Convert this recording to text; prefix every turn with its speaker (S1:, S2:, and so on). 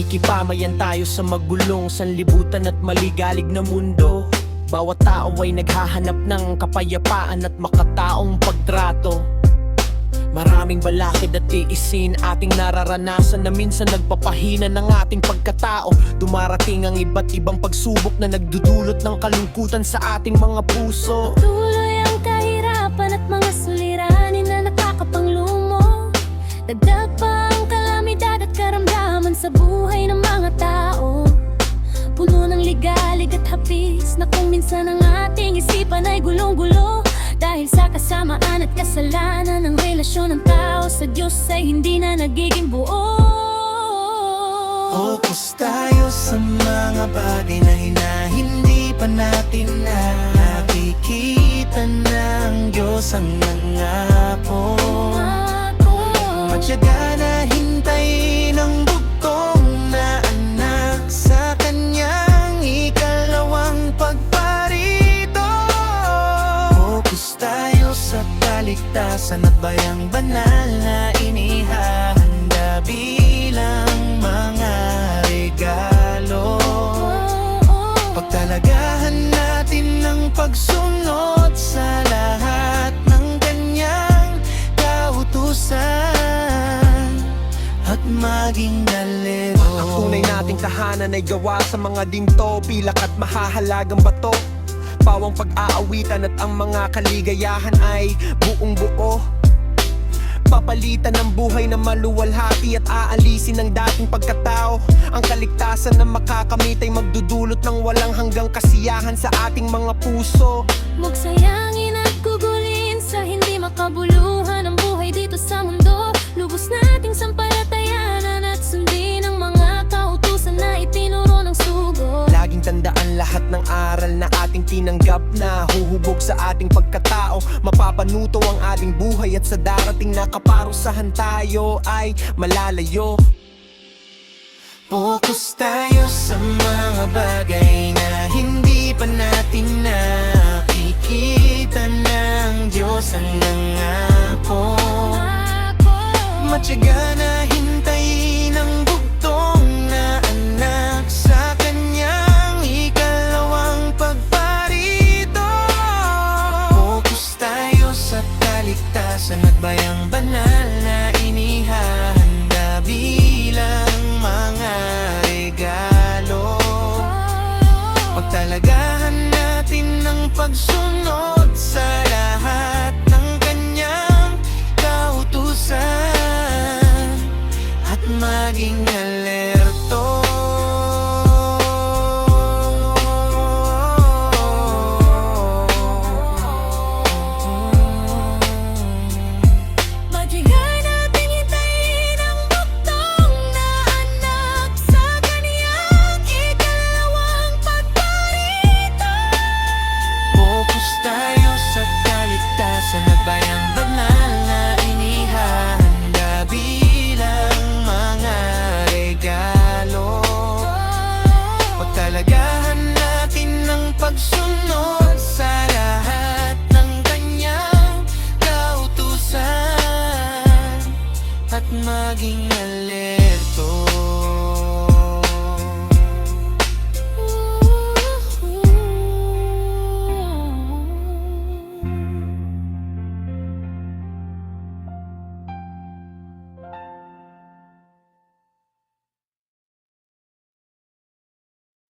S1: Nakikipamayan tayo sa magulong sanlibutan at maligalig na mundo. Bawat tao ay naghahanap ng kapayapaan at makataong pagtrato. Maraming balakid at tiisin ating nararanasan na minsan nagpapahina ng ating pagkatao. Dumarating ang iba't ibang pagsubok na nagdudulot ng kalungkutan sa ating mga puso.
S2: Tuloy ang kahirapan at mga suliranin na nakakapanglumo. Dagdag pa ang kalamidad at karamdaman sa buhay ng mga tao. Puno ng ligalig at hapis na kung minsan ang ating isipan ay gulong-gulo. Dahil sa kasamaan at kasalanan ng relasyon ng tao sa Diyos ay hindi na nagiging buo.
S3: Focus tayo sa mga bagay na hindi pa natin nakikita na ang Diyos ang nangako. Matyaga na hintayin ang bugtong na anak sa kanyang ikalawang pagparito. Focus tayo sa kaligtasan at bayang banal na inihahanda bilang mga regalo. Pagtalagahan natin ang pagsunod sa lahat ng kanyang kautusan at maging galero.
S1: Ang tunay nating tahanan ay gawa sa mga dinto, pilak at mahahalagang bato. Pawang pag-aawitan at ang mga kaligayahan ay buong buo. Papalitan ng buhay na maluwalhati at aalisin ang dating pagkatao. Ang kaligtasan na makakamit ay magdudulot ng walang hanggang kasiyahan sa ating mga puso.
S2: Huwag sayangin at gugulin sa hindi makabuluhan ang buhay dito sa mundo. Lubos nating sampalatayanan at sundin ang mga kautusan na itinuro ng sugo.
S1: Laging tandaan lahat ng aral na ating tinanggap na huhubog sa ating pagkatao. Mapapanuto ang ating buhay at sa darating na kaparusahan tayo ay malalayo.
S3: Focus tayo sa mga bagay na hindi pa natin nakikita na ang Diyos ang nangako. Matyaga na hintayin ang bugtong na anak sa kanyang ikalawang pagparito. Focus tayo sa kaligtasan at bayang banal na inihahanda bilang mga regalo. Pagtalagahan natin ang pagsunod sa lahat ng kanyang kautusan at maging alerto.
S2: Matyaga natin hintayin ang bugtong na anak sa kaniyang ikalawang pagparito.
S3: Focus tayo sa kaligtasan at bayang banal na inihahanda bilang mga regalo. Pagtalagahan natin ang pagsunod sa lahat ng kanyang kautusan at maging